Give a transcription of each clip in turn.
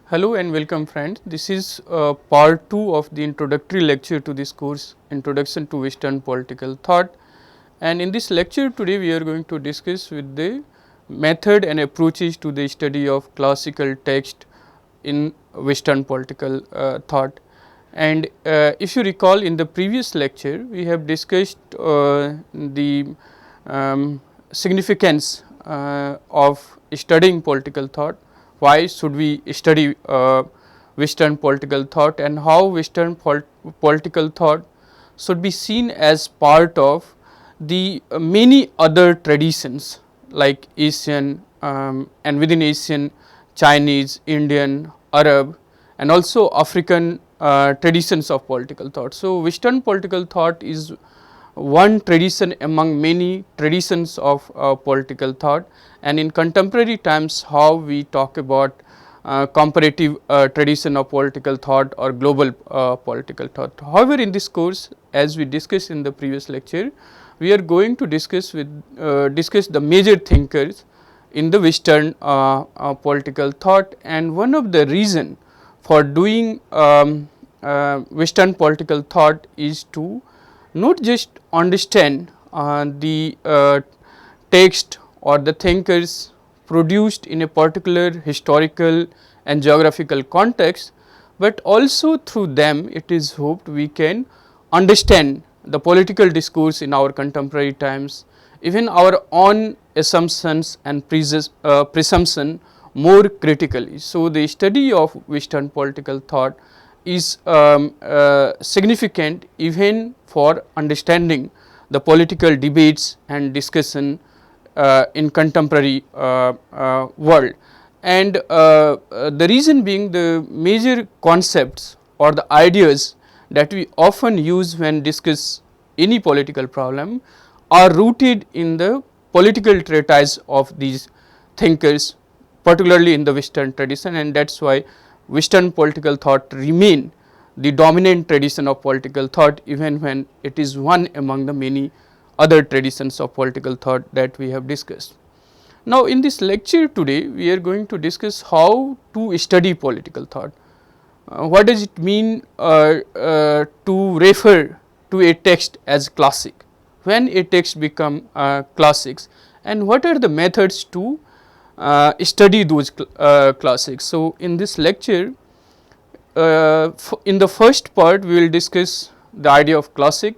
Hello and welcome friends. This is part 2 of the introductory lecture to this course, Introduction to Western Political Thought, and in this lecture today we are going to discuss with the method and approaches to the study of classical text in Western political thought. And if you recall, in the previous lecture we have discussed the significance of studying political thought. Why should we study Western political thought, and how Western political thought should be seen as part of the many other traditions like Asian and within Asian, Chinese, Indian, Arab and also African traditions of political thought. So, Western political thought is one tradition among many traditions of political thought, and in contemporary times how we talk about comparative tradition of political thought or global political thought. However, in this course, as we discussed in the previous lecture, we are going to discuss the major thinkers in the Western political thought, and one of the reason for doing Western political thought is to not just understand the text or the thinkers produced in a particular historical and geographical context, but also through them it is hoped we can understand the political discourse in our contemporary times, even our own assumptions and presumption more critically. So, the study of Western political thought is significant even for understanding the political debates and discussion in contemporary world. And the reason being, the major concepts or the ideas that we often use when discuss any political problem are rooted in the political treatise of these thinkers, particularly in the Western tradition, and that is why Western political thought remain the dominant tradition of political thought, even when it is one among the many other traditions of political thought that we have discussed. Now, in this lecture today we are going to discuss how to study political thought. What does it mean to refer to a text as classic, when a text become classics, and what are the methods to study those classics. So, in this lecture, in the first part we will discuss the idea of classic,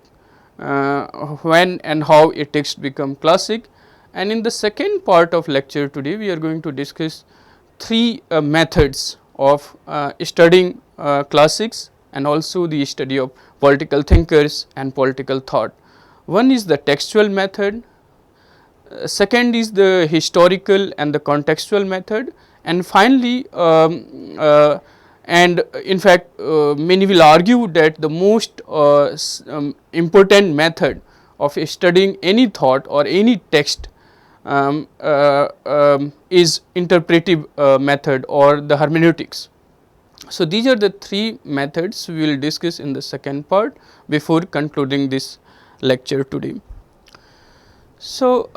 when and how a text become classic, and in the second part of lecture today we are going to discuss three methods of studying classics and also the study of political thinkers and political thought. One is the textual method, second is the historical and the contextual method, and finally and in fact many will argue that the most important method of studying any thought or any text is interpretive method or the hermeneutics. So, these are the three methods we will discuss in the second part before concluding this lecture today. So,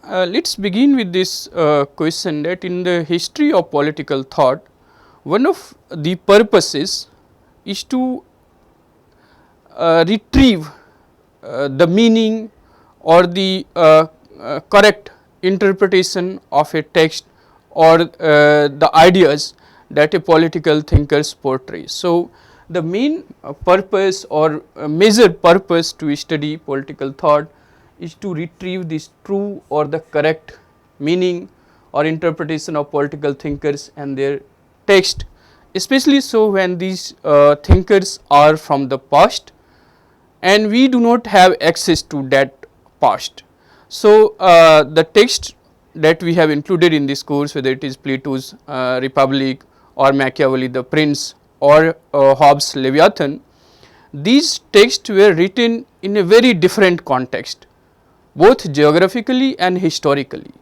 let us begin with this question, that in the history of political thought, one of the purposes is to retrieve the meaning or the correct interpretation of a text or the ideas that a political thinkers portray. So, the main purpose or major purpose to study political thought is to retrieve this true or the correct meaning or interpretation of political thinkers and their text, especially so when these thinkers are from the past and we do not have access to that past. So, the text that we have included in this course, whether it is Plato's Republic or Machiavelli the Prince or Hobbes' Leviathan, these texts were written in a very different context, both geographically and historically.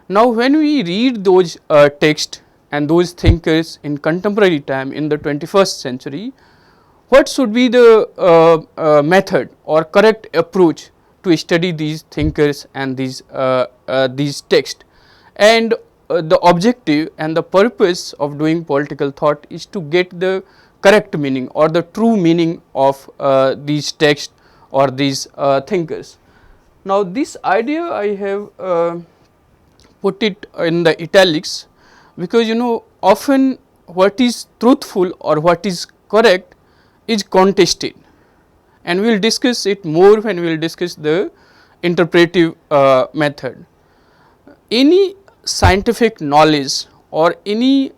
Now, when we read those texts and those thinkers in contemporary time in the 21st century, what should be the method or correct approach to study these thinkers and these texts, and the objective and the purpose of doing political thought is to get the correct meaning or the true meaning of these texts or these thinkers. Now, this idea I have put it in the italics, because often what is truthful or what is correct is contested, and we will discuss it more when we will discuss the interpretive method. Any scientific knowledge or any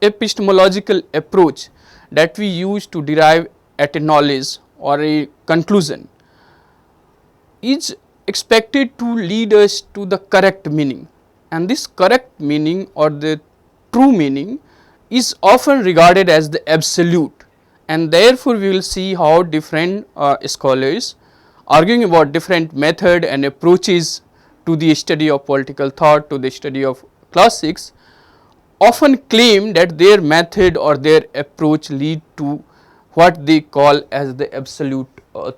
epistemological approach that we use to derive at a knowledge or a conclusion is expected to lead us to the correct meaning, and this correct meaning or the true meaning is often regarded as the absolute, and therefore we will see how different scholars arguing about different method and approaches to the study of political thought, to the study of classics, often claim that their method or their approach lead to what they call as the absolute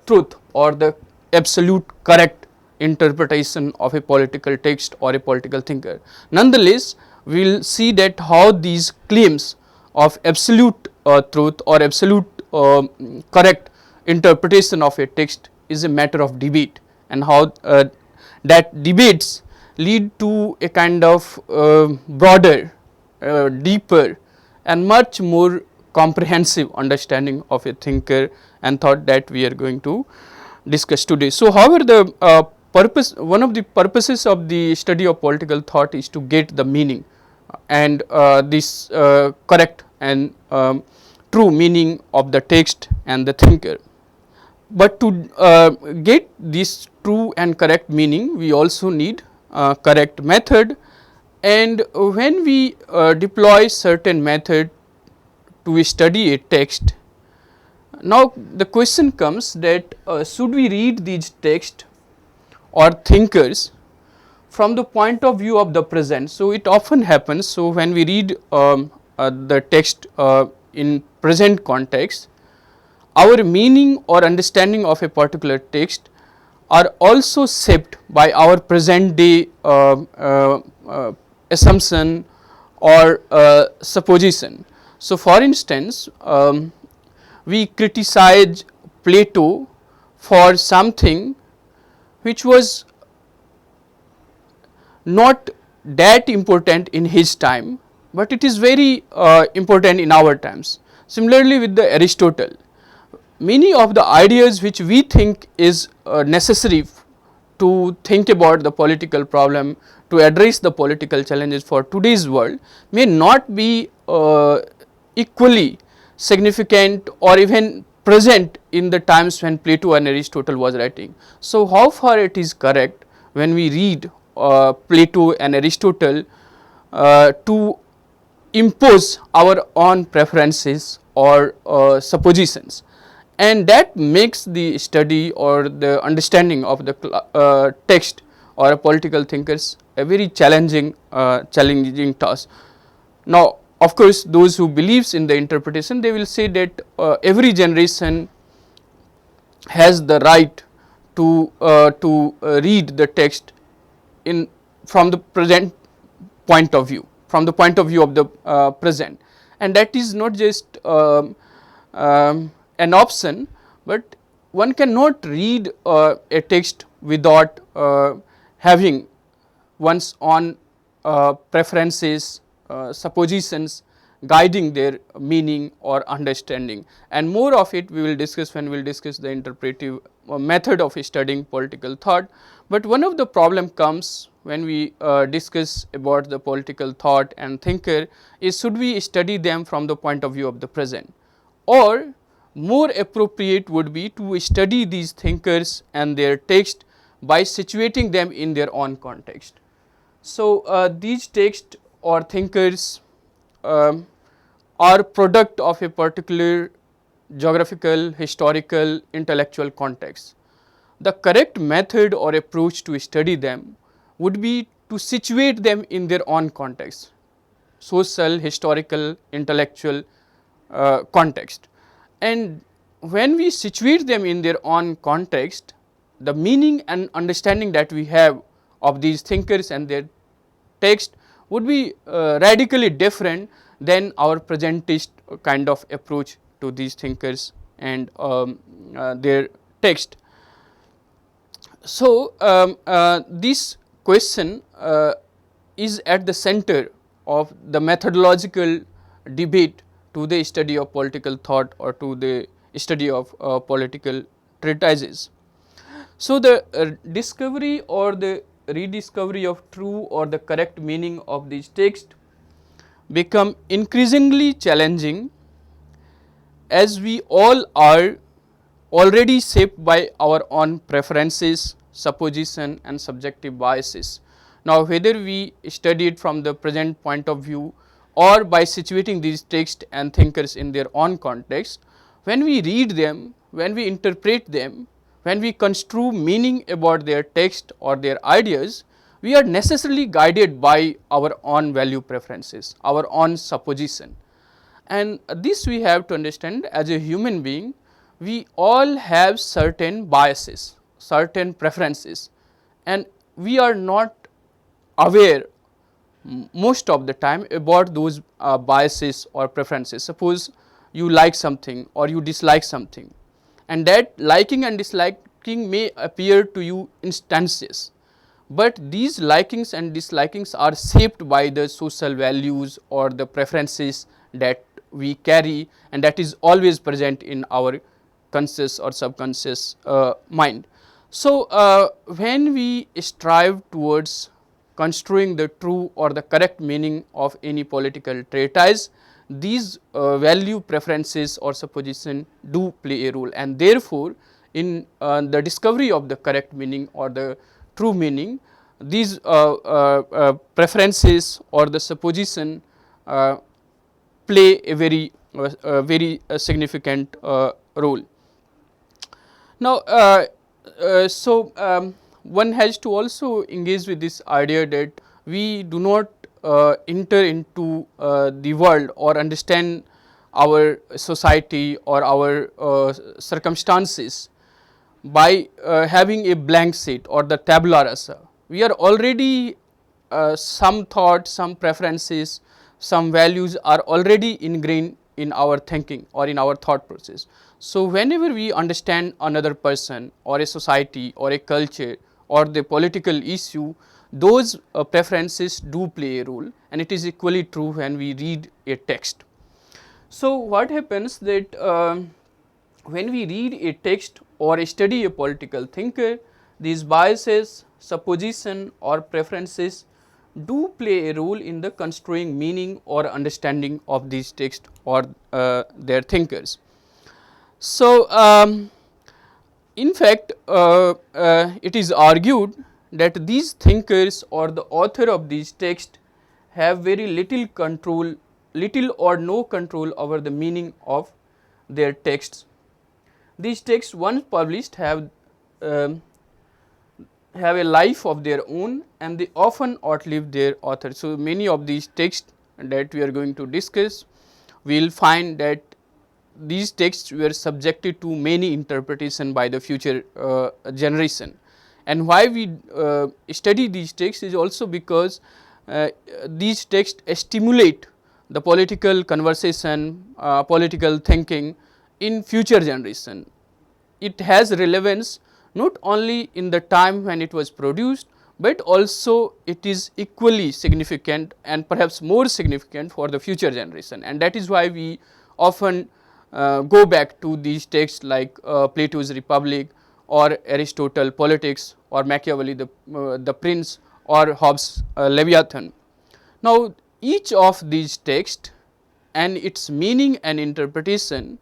truth or the absolute correct interpretation of a political text or a political thinker. Nonetheless, we will see that how these claims of absolute truth or absolute correct interpretation of a text is a matter of debate, and how that debates lead to a kind of broader, deeper and much more comprehensive understanding of a thinker and thought that we are going to discuss today. So, however, the one of the purposes of the study of political thought is to get the meaning and this correct and true meaning of the text and the thinker. But to get this true and correct meaning, we also need correct method, and when we deploy certain method to study a text, now the question comes that should we read these texts or thinkers from the point of view of the present. So, it often happens, so when we read the text in present context, our meaning or understanding of a particular text are also shaped by our present day assumption or supposition. So, for instance, we criticize Plato for something which was not that important in his time, but it is very important in our times. Similarly, with the Aristotle, many of the ideas which we think is necessary to think about the political problem, to address the political challenges for today's world, may not be equally significant or even present in the times when Plato and Aristotle was writing. So, how far it is correct when we read Plato and Aristotle to impose our own preferences or suppositions, and that makes the study or the understanding of the text or a political thinkers a very challenging task. Now, of course, those who believes in the interpretation, they will say that every generation has the right to read the text in from the present point of view, from the point of view of the present, and that is not just an option, but one cannot read a text without having one's own preferences, suppositions guiding their meaning or understanding, and more of it we will discuss when we will discuss the interpretive method of studying political thought. But one of the problem comes when we discuss about the political thought and thinker is, should we study them from the point of view of the present, or more appropriate would be to study these thinkers and their text by situating them in their own context. So, these texts or thinkers are product of a particular geographical, historical, intellectual context. The correct method or approach to study them would be to situate them in their own context, social, historical, intellectual context. And when we situate them in their own context, the meaning and understanding that we have of these thinkers and their text would be radically different than our presentist kind of approach to these thinkers and their text. So, this question is at the center of the methodological debate to the study of political thought or to the study of political treatises. So, the discovery or the rediscovery of true or the correct meaning of these texts become increasingly challenging as we all are already shaped by our own preferences, supposition and subjective biases. Now, whether we study it from the present point of view or by situating these texts and thinkers in their own context, when we read them, when we interpret them, when we construe meaning about their text or their ideas, we are necessarily guided by our own value preferences, our own supposition. And this we have to understand, as a human being, we all have certain biases, certain preferences, and we are not aware most of the time about those biases or preferences. Suppose you like something or you dislike something, and that liking and disliking may appear to you instantaneous, but these likings and dislikings are shaped by the social values or the preferences that we carry, and that is always present in our conscious or subconscious mind. So, when we strive towards construing the true or the correct meaning of any political treatise, these value preferences or supposition do play a role, and therefore, in the discovery of the correct meaning or the true meaning, these preferences or the supposition play a very significant role. Now, one has to also engage with this idea that we do not enter into the world or understand our society or our circumstances by having a blank sheet or the tabula rasa. We are already some thoughts, some preferences, some values are already ingrained in our thinking or in our thought process. So, whenever we understand another person or a society or a culture or the political issue, those preferences do play a role, and it is equally true when we read a text. So, what happens that when we read a text or study a political thinker, these biases, supposition or preferences do play a role in the construing meaning or understanding of these texts or their thinkers. So, in fact, it is argued that these thinkers or the author of these texts have very little control, little or no control over the meaning of their texts. These texts once published have a life of their own, and they often outlive their author. So, many of these texts that we are going to discuss, we will find that these texts were subjected to many interpretation by the future generation. And why we study these texts is also because these texts stimulate the political conversation, political thinking in future generation. It has relevance not only in the time when it was produced, but also it is equally significant and perhaps more significant for the future generation, and that is why we often go back to these texts like Plato's Republic or Aristotle Politics or Machiavelli the Prince or Hobbes Leviathan. Now, each of these texts and its meaning and interpretation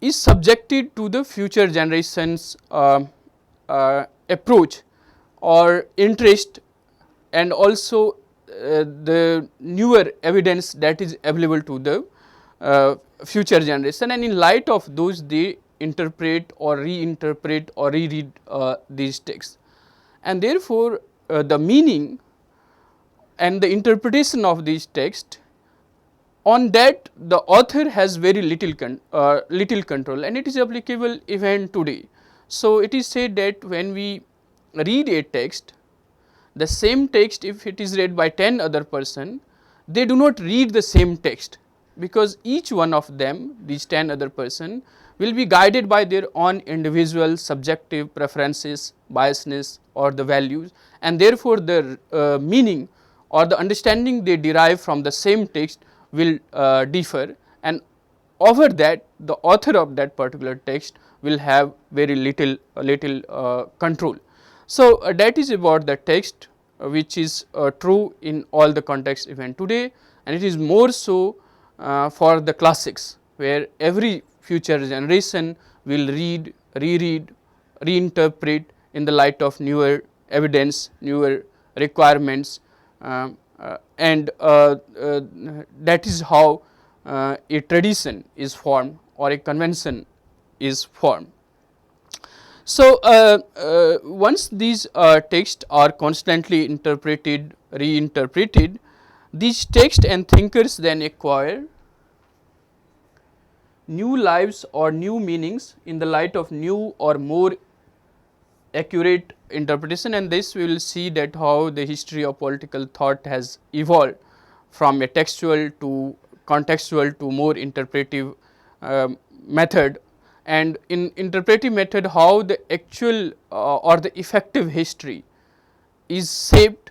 is subjected to the future generations approach or interest, and also the newer evidence that is available to the future generation, and in light of those they interpret or reinterpret or reread these texts. And therefore, the meaning and the interpretation of these texts, on that the author has very little control, and it is applicable even today. So, it is said that when we read a text, the same text, if it is read by 10 other person, they do not read the same text, because each one of them, these 10 other person, will be guided by their own individual subjective preferences, biasness or the values, and therefore the meaning or the understanding they derive from the same text will differ, and over that the author of that particular text will have very little control. So, that is about the text, which is true in all the context even today, and it is more so for the classics, where every future generation will read, reread, reinterpret in the light of newer evidence, newer requirements, and that is how a tradition is formed or a convention is formed. So, once these texts are constantly interpreted, reinterpreted, these texts and thinkers then acquire new lives or new meanings in the light of new or more accurate interpretation, and this we will see that how the history of political thought has evolved from a textual to contextual to more interpretive method, and in interpretive method how the actual or the effective history is shaped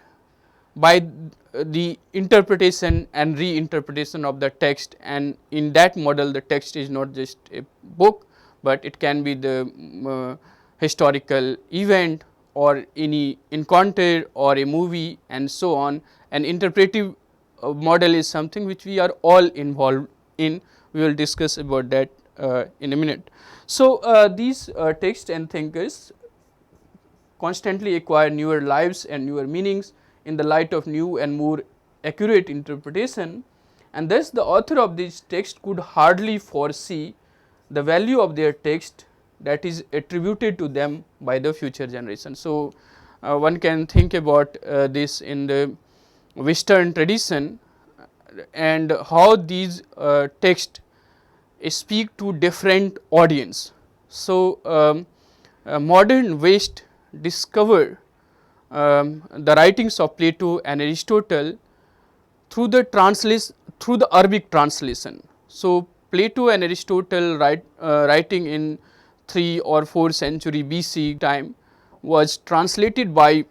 by the interpretation and reinterpretation of the text, and in that model the text is not just a book, but it can be the historical event or any encounter or a movie and so on. An interpretive model is something which we are all involved in. We will discuss about that in a minute. So, these texts and thinkers constantly acquire newer lives and newer meanings in the light of new and more accurate interpretation, and thus the author of this text could hardly foresee the value of their text that is attributed to them by the future generation. So, one can think about this in the Western tradition and how these texts speak to different audience. So, modern West discover the writings of Plato and Aristotle through the Arabic translation. So, Plato and Aristotle writing in 3 or 4 century BC time was translated by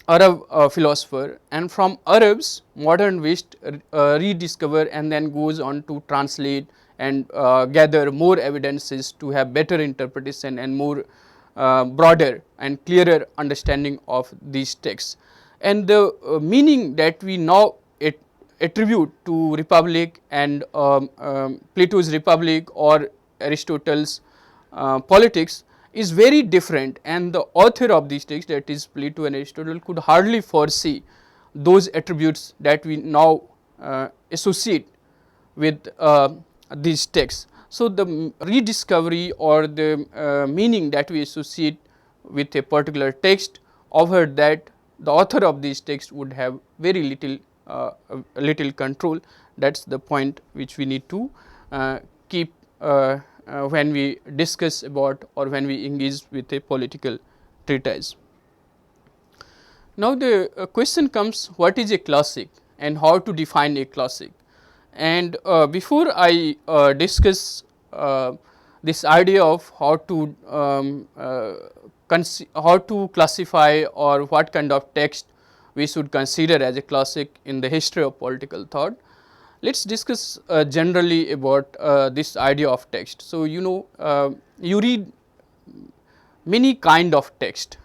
Arab philosopher, and from Arabs modern West rediscover and then goes on to translate and gather more evidences to have better interpretation and more broader and clearer understanding of these texts. And the meaning that we now attribute to Republic and Plato's Republic or Aristotle's Politics is very different, and the author of these texts, that is Plato and Aristotle, could hardly foresee those attributes that we now associate with these texts. So, the rediscovery or the meaning that we associate with a particular text, over that the author of these texts would have very little control. That is the point which we need to keep when we discuss about or when we engage with a political treatise. Now, the question comes, what is a classic and how to define a classic? And before I discuss this idea of how to classify or what kind of text we should consider as a classic in the history of political thought, let us discuss generally about this idea of text. So, you read many kind of text,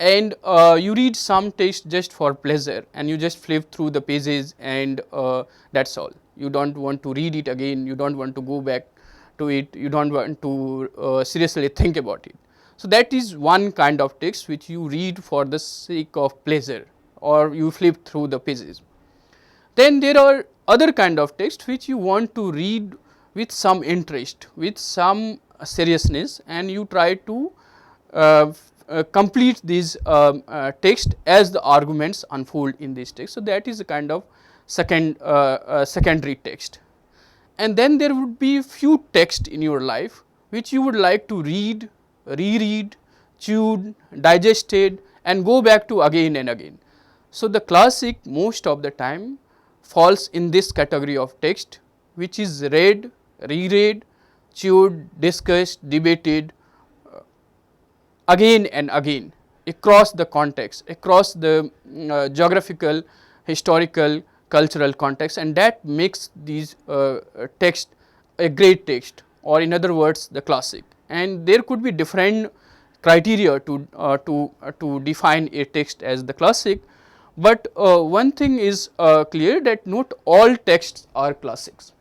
and you read some text just for pleasure, and you just flip through the pages, and that is all. You do not want to read it again, you do not want to go back to it, you do not want to seriously think about it. So, that is one kind of text which you read for the sake of pleasure, or you flip through the pages. Then there are other kind of text which you want to read with some interest, with some seriousness, and you try to complete these text as the arguments unfold in this text. So, that is a kind of secondary text. And then there would be few text in your life which you would like to read, reread, chewed, digested, and go back to again and again. So, the classic most of the time falls in this category of text, which is read, reread, chewed, discussed, debated again and again across the context, across the geographical, historical, cultural context, and that makes these text a great text, or in other words the classic. And there could be different criteria to define a text as the classic, but one thing is clear, that not all texts are classics.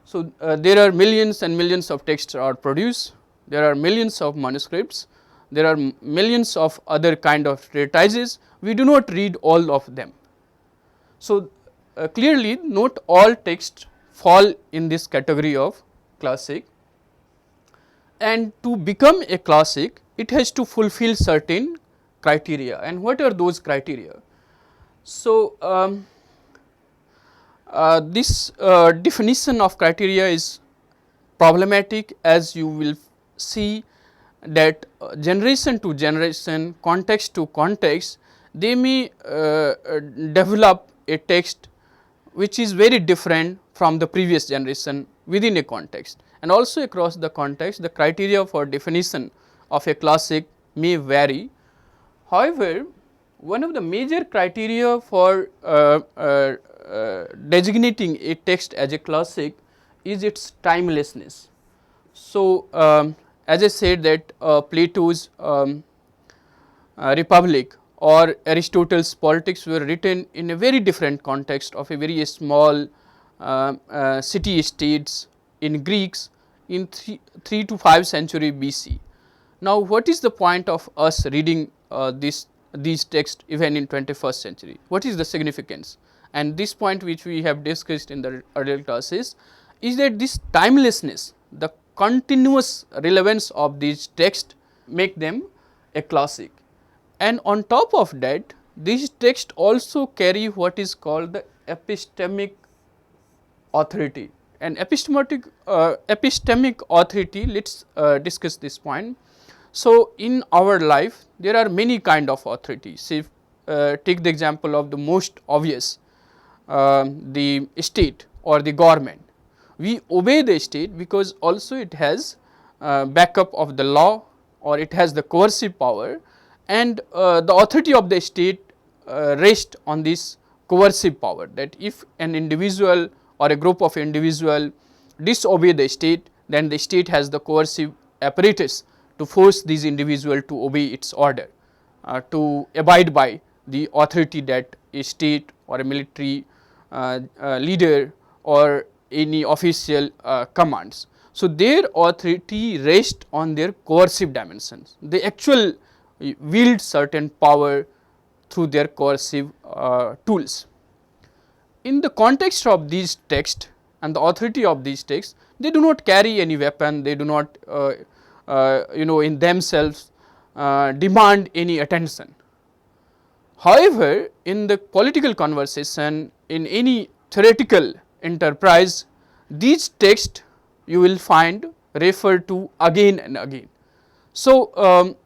So, there are millions and millions of texts are produced, there are millions of manuscripts, there are millions of other kind of treatises, we do not read all of them. So, clearly not all texts fall in this category of classic, and to become a classic it has to fulfill certain criteria. And what are those criteria? So, this definition of criteria is problematic, as you will see that generation to generation, context to context, they may develop a text which is very different from the previous generation within a context, and also across the context the criteria for definition of a classic may vary. However, one of the major criteria for designating a text as a classic is its timelessness. So, as I said that Plato's Republic or Aristotle's Politics were written in a very different context of a very small city states in Greeks in 3 to 5 century BC. Now, what is the point of us reading these texts even in 21st century? What is the significance? And this point which we have discussed in the earlier classes is that this timelessness, the continuous relevance of these texts make them a classic. And on top of that, these texts also carry what is called the epistemic authority. And epistemic authority, let us discuss this point. So, in our life there are many kind of authorities. Say, take the example of the most obvious, the state or the government. We obey the state because also it has backup of the law, or it has the coercive power, and the authority of the state rests on this coercive power, that if an individual or a group of individual disobey the state, then the state has the coercive apparatus to force these individuals to obey its order, to abide by the authority that a state or a military leader or any official commands. So, their authority rests on their coercive dimensions. They actually wield certain power through their coercive tools. In the context of these texts and the authority of these texts, they do not carry any weapon, they do not in themselves demand any attention. However, in the political conversation, in any theoretical enterprise, these texts you will find referred to again and again. So,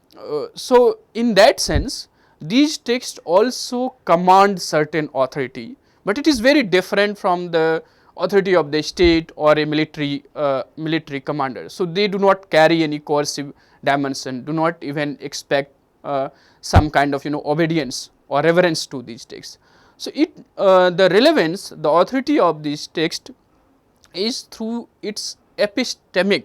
so in that sense these texts also command certain authority, but it is very different from the authority of the state or a military commander. So, they do not carry any coercive dimension, do not even expect some kind of obedience or reverence to these texts. So, the relevance, the authority of this text is through its epistemic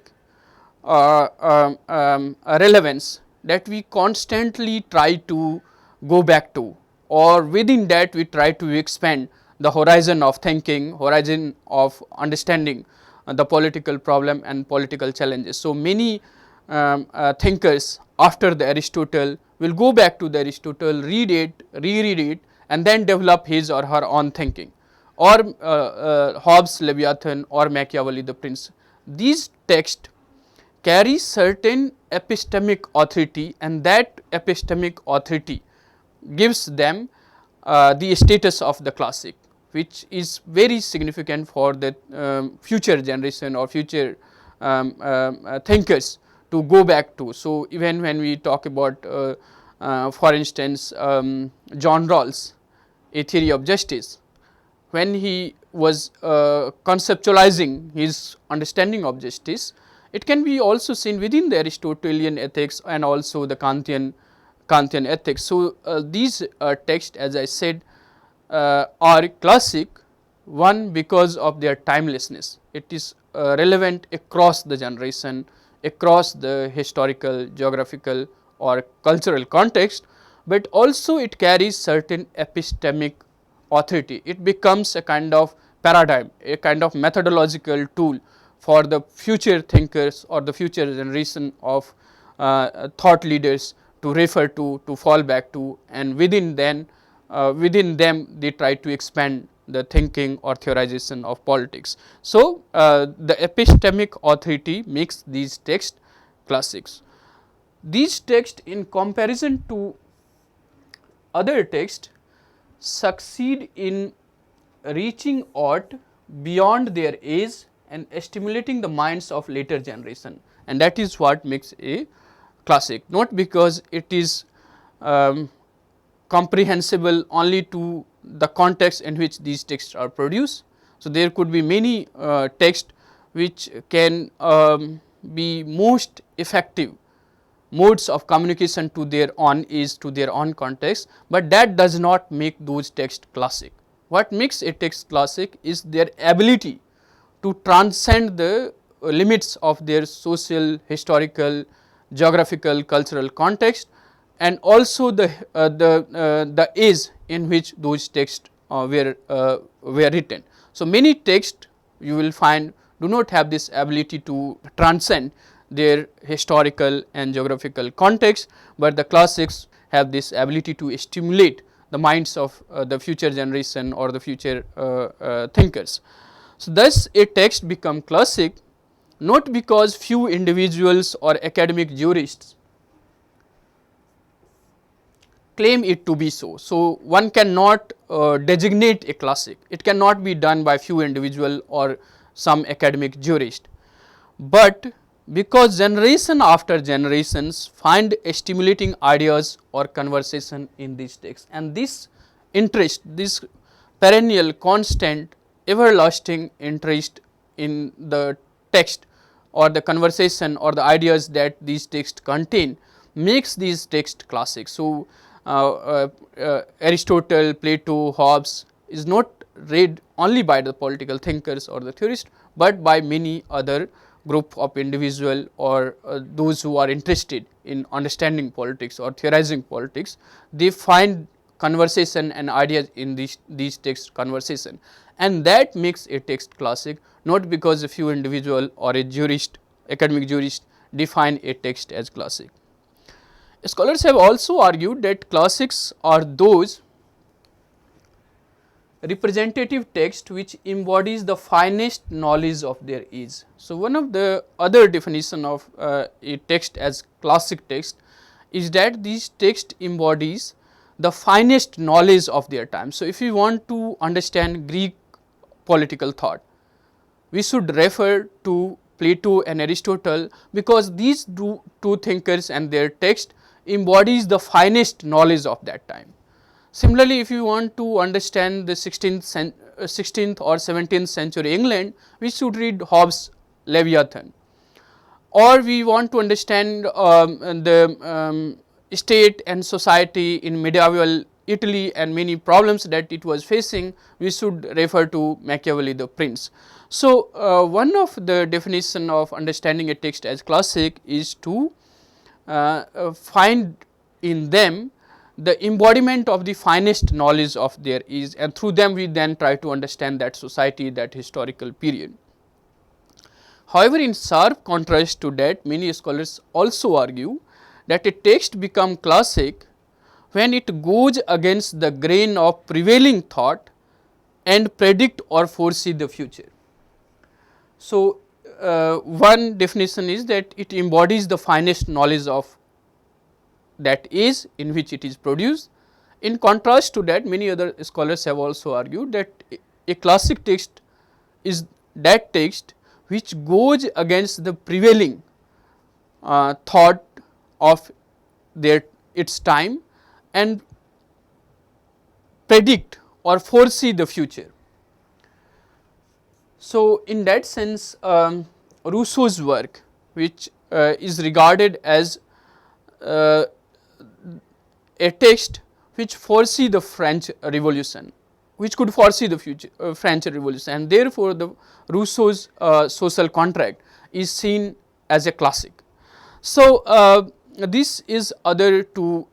relevance that we constantly try to go back to, or within that we try to expand the horizon of thinking, horizon of understanding the political problem and political challenges. So, many thinkers after the Aristotle will go back to the Aristotle, read it, reread it, and then develop his or her own thinking, or Hobbes' Leviathan or Machiavelli the Prince. These texts carry certain epistemic authority, and that epistemic authority gives them the status of the classic, which is very significant for the future generation or future thinkers to go back to. So, even when we talk about For instance, John Rawls, A Theory of Justice, when he was conceptualizing his understanding of justice, it can be also seen within the Aristotelian ethics and also the Kantian ethics. So, these texts, as I said, are classic. One, because of their timelessness, it is relevant across the generation, across the historical, geographical or cultural context, but also it carries certain epistemic authority. It becomes a kind of paradigm, a kind of methodological tool for the future thinkers or the future generation of thought leaders to refer to fall back to, and within them they try to expand the thinking or theorization of politics. So, the epistemic authority makes these texts classics. These texts, in comparison to other texts, succeed in reaching out beyond their age and stimulating the minds of later generation, and that is what makes a classic, not because it is comprehensible only to the context in which these texts are produced. So, there could be many texts which can be most effective modes of communication to their own age, to their own context, but that does not make those texts classic. What makes a text classic is their ability to transcend the limits of their social, historical, geographical, cultural context, and also the age in which those texts were written. So, many texts you will find do not have this ability to transcend their historical and geographical context, but the classics have this ability to stimulate the minds of the future generation or the future thinkers. So, thus a text become classic not because few individuals or academic jurists claim it to be so. So, one cannot designate a classic, it cannot be done by few individual or some academic jurist, but because generation after generations find stimulating ideas or conversation in these texts, and this interest, this perennial, constant, everlasting interest in the text or the conversation or the ideas that these texts contain makes these texts classic. So, Aristotle, Plato, Hobbes is not read only by the political thinkers or the theorists, but by many other group of individual or those who are interested in understanding politics or theorizing politics. They find conversation and ideas in these text conversation, and that makes a text classic, not because a few individual or a jurist, academic jurist define a text as classic. Scholars have also argued that classics are those representative text which embodies the finest knowledge of their age. So, one of the other definition of a text as classic text is that these text embodies the finest knowledge of their time. So, if we want to understand Greek political thought, we should refer to Plato and Aristotle, because these two thinkers and their text embodies the finest knowledge of that time. Similarly, if you want to understand the 16th or 17th century England, we should read Hobbes' Leviathan, or we want to understand the state and society in medieval Italy and many problems that it was facing, we should refer to Machiavelli the Prince. So, one of the definition of understanding a text as classic is to find in them the embodiment of the finest knowledge of their age, and through them we then try to understand that society, that historical period. However, in sharp contrast to that, many scholars also argue that a text becomes classic when it goes against the grain of prevailing thought and predict or foresee the future. So, one definition is that it embodies the finest knowledge of that age in which it is produced. In contrast to that, many other scholars have also argued that a classic text is that text which goes against the prevailing thought of their its time and predict or foresee the future. So, in that sense, Rousseau's work, which is regarded as uh, a text which foresee the French Revolution, which could foresee the future French Revolution, and therefore the Rousseau's social contract is seen as a classic. So, this is other two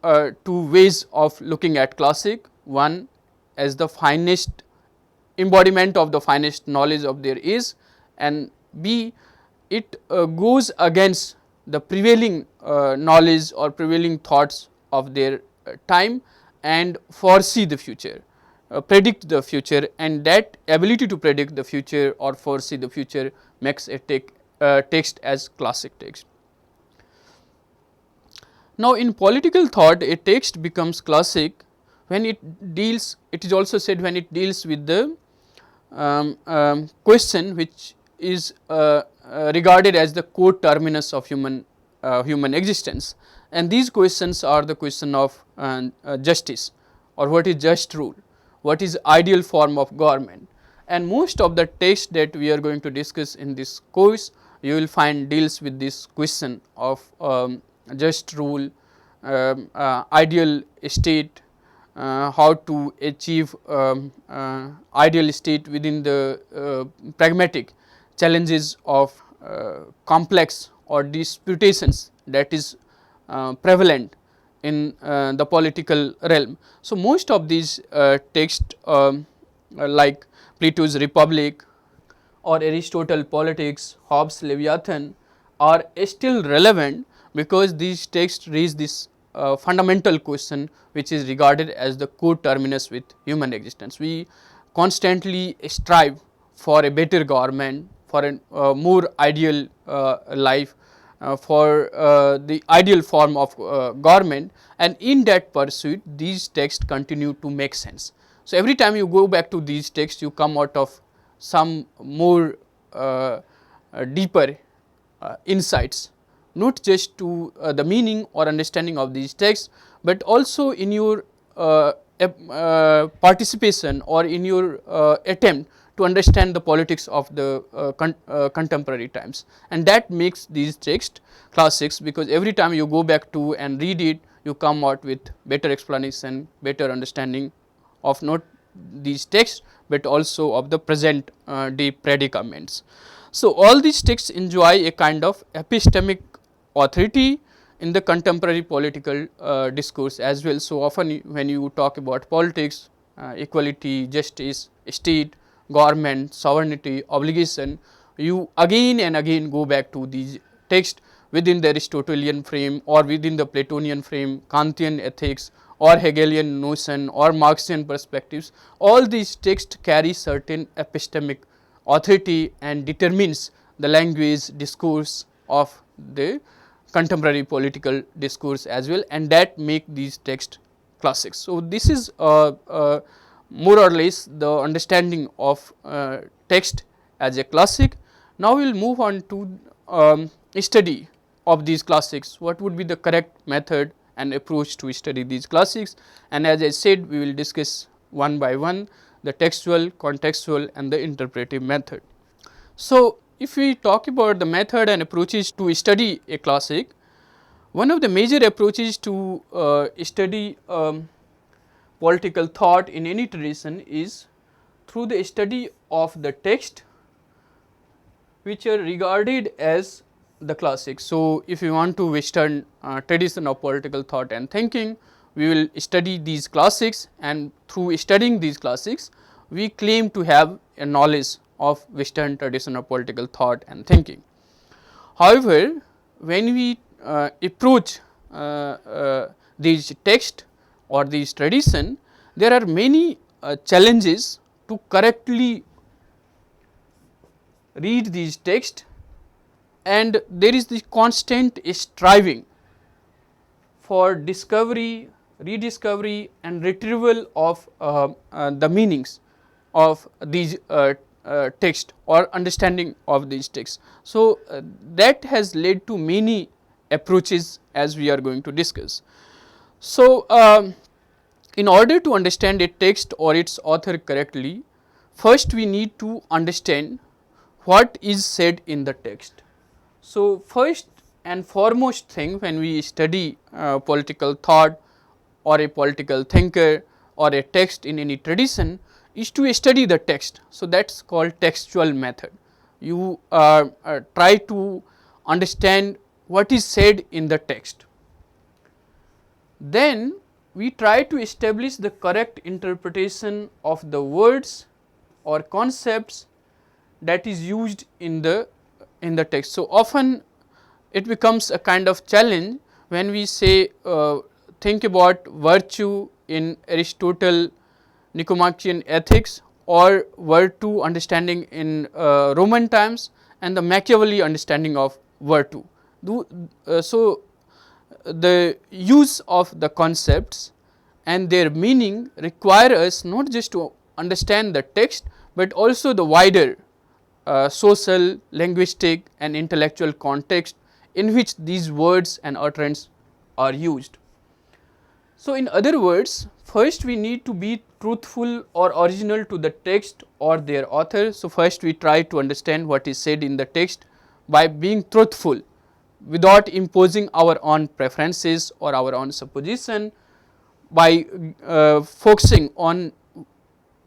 ways of looking at classic. One as the finest embodiment of the finest knowledge of their age, and B, it goes against the prevailing knowledge or prevailing thoughts of their time and foresee the future, predict the future, and that ability to predict the future or foresee the future makes a text as classic text. Now, in political thought, a text becomes classic when it deals, it is also said, when it deals with the question which is regarded as the core terminus of human existence, and these questions are the question of justice, or what is just rule, what is ideal form of government, and most of the text that we are going to discuss in this course you will find deals with this question of just rule, ideal state, how to achieve ideal state within the pragmatic challenges of complex or disputations that is prevalent in the political realm. So, most of these texts like Plato's Republic or Aristotle Politics, Hobbes Leviathan are still relevant because these texts raise this fundamental question which is regarded as the core terminus with human existence. We constantly strive for a better government, for a more ideal life, for the ideal form of government, and in that pursuit these texts continue to make sense. So, every time you go back to these texts you come out of some more deeper insights, not just to the meaning or understanding of these texts, but also in your participation or in your attempt to understand the politics of the contemporary times, and that makes these texts classics, because every time you go back to and read it you come out with better explanation, better understanding of not these texts but also of the present day predicaments. So, all these texts enjoy a kind of epistemic authority in the contemporary political discourse as well. So, often when you talk about politics, equality, justice, state, government, sovereignty, obligation, you again and again go back to these texts within the Aristotelian frame or within the Platonian frame, Kantian ethics or Hegelian notion or Marxian perspectives. All these texts carry certain epistemic authority and determines the language discourse of the contemporary political discourse as well, and that make these texts classics. So, this is more or less the understanding of text as a classic. Now, we will move on to study of these classics, what would be the correct method and approach to study these classics, and as I said we will discuss one by one the textual, contextual and the interpretive method. So, if we talk about the method and approaches to study a classic, one of the major approaches to study political thought in any tradition is through the study of the text which are regarded as the classics. So, if you want to Western tradition of political thought and thinking, we will study these classics, and through studying these classics we claim to have a knowledge of Western tradition of political thought and thinking. However, when we approach these text or these tradition, there are many challenges to correctly read these texts, and there is the constant striving for discovery, rediscovery and retrieval of the meanings of these text or understanding of these texts. So, that has led to many approaches as we are going to discuss. So, in order to understand a text or its author correctly, first we need to understand what is said in the text. So, first and foremost thing when we study political thought or a political thinker or a text in any tradition is to study the text. So, that is called textual method. You try to understand what is said in the text. Then we try to establish the correct interpretation of the words or concepts that is used in the text. So, often it becomes a kind of challenge when we say think about virtue in Aristotle Nicomachean ethics or virtue understanding in Roman times and the Machiavelli understanding of virtue. So, the use of the concepts and their meaning require us not just to understand the text, but also the wider social, linguistic and intellectual context in which these words and utterance are used. So, in other words, first we need to be truthful or original to the text or their author. So, first we try to understand what is said in the text by being truthful without imposing our own preferences or our own supposition, by focusing on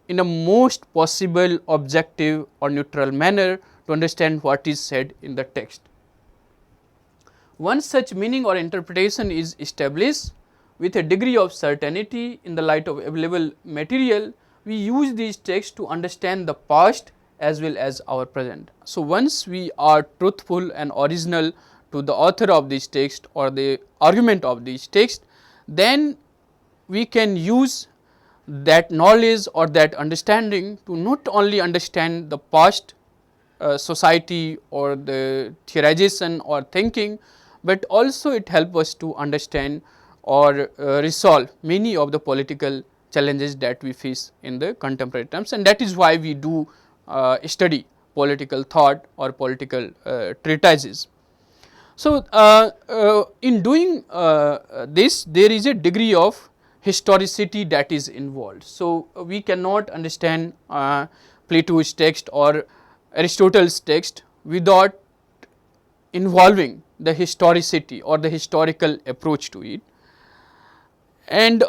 in a most possible objective or neutral manner to understand what is said in the text. Once such meaning or interpretation is established with a degree of certainty in the light of available material, we use these texts to understand the past as well as our present. So, once we are truthful and original to the author of this text or the argument of this text, then we can use that knowledge or that understanding to not only understand the past society or the theorization or thinking, but also it helps us to understand or resolve many of the political challenges that we face in the contemporary times, and that is why we do study political thought or political treatises. So, in doing this, there is a degree of historicity that is involved. So, we cannot understand Plato's text or Aristotle's text without involving the historicity or the historical approach to it. And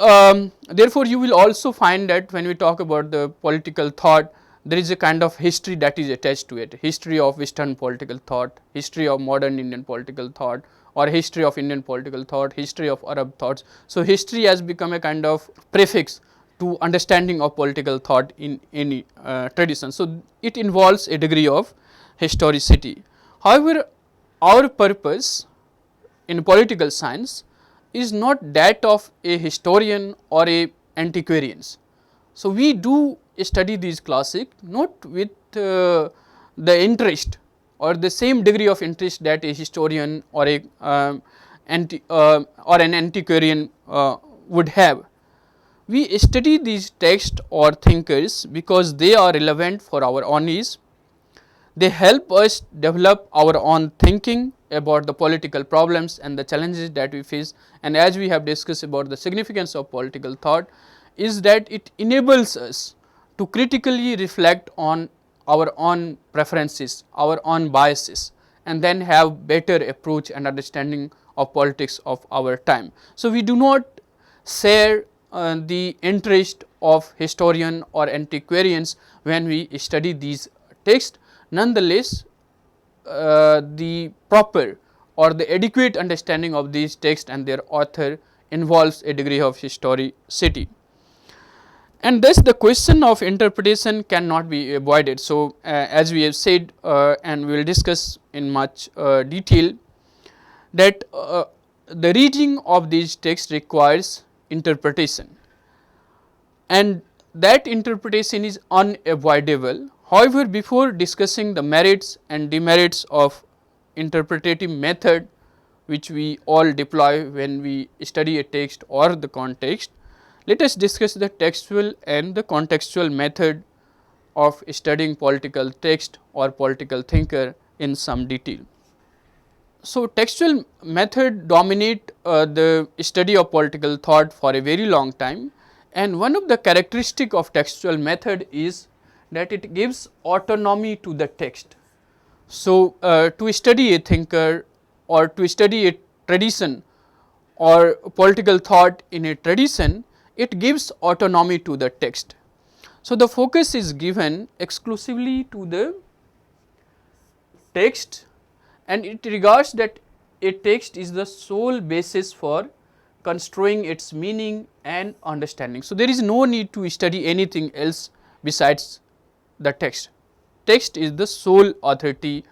therefore, you will also find that when we talk about the political thought, there is a kind of history that is attached to it, history of Western political thought, history of modern Indian political thought, or history of Indian political thought, history of Arab thoughts. So, history has become a kind of prefix to understanding of political thought in any tradition. So, it involves a degree of historicity. However, our purpose in political science is not that of a historian or a antiquarians. So, we do study these classics not with the interest or the same degree of interest that a historian or a or an antiquarian would have. We study these texts or thinkers because they are relevant for our own needs. They help us develop our own thinking about the political problems and the challenges that we face, and as we have discussed about the significance of political thought is that it enables us to critically reflect on our own preferences, our own biases, and then have better approach and understanding of politics of our time. So, we do not share the interest of historian or antiquarians when we study these texts. Nonetheless, the proper or the adequate understanding of these texts and their author involves a degree of historicity. And thus the question of interpretation cannot be avoided. So, as we have said and we will discuss in much detail that the reading of these texts requires interpretation, and that interpretation is unavoidable. However, before discussing the merits and demerits of interpretative method which we all deploy when we study a text or the context, let us discuss the textual and the contextual method of studying political text or political thinker in some detail. So, textual method dominate the study of political thought for a very long time, and one of the characteristic of textual method is that it gives autonomy to the text. So, to study a thinker or to study a tradition or political thought in a tradition, it gives autonomy to the text. So, the focus is given exclusively to the text, and it regards that a text is the sole basis for construing its meaning and understanding. So, there is no need to study anything else besides the text. Text is the sole authority,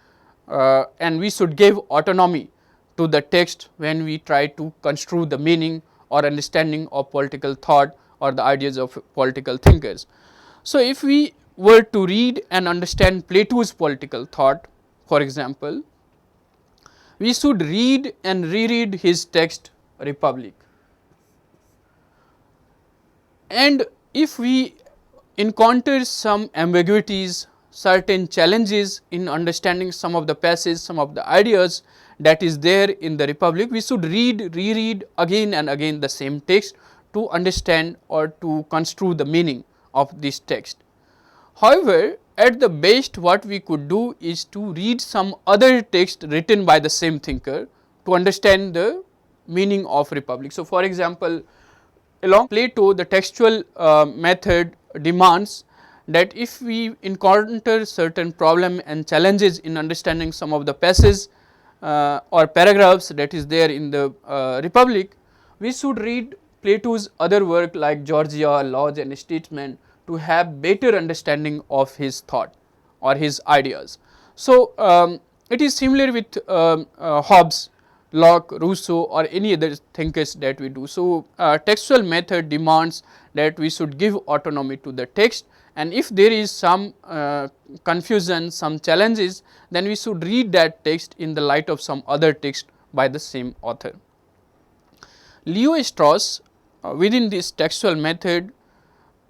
and we should give autonomy to the text when we try to construe the meaning or understanding of political thought or the ideas of political thinkers. So, if we were to read and understand Plato's political thought, for example, we should read and reread his text Republic. And if we encounter some ambiguities, certain challenges in understanding some of the passages, some of the ideas that is there in the Republic, we should read, reread again and again the same text to understand or to construe the meaning of this text. However, at the best what we could do is to read some other text written by the same thinker to understand the meaning of Republic. So, for example, along Plato, the textual method demands that if we encounter certain problem and challenges in understanding some of the passages or paragraphs that is there in the Republic, we should read Plato's other work like Georgia, Laws and Statesmen to have better understanding of his thought or his ideas. So, it is similar with Hobbes, Locke, Rousseau or any other thinkers that we do. So, textual method demands that we should give autonomy to the text, and if there is some confusion, some challenges, then we should read that text in the light of some other text by the same author. Leo Strauss within this textual method,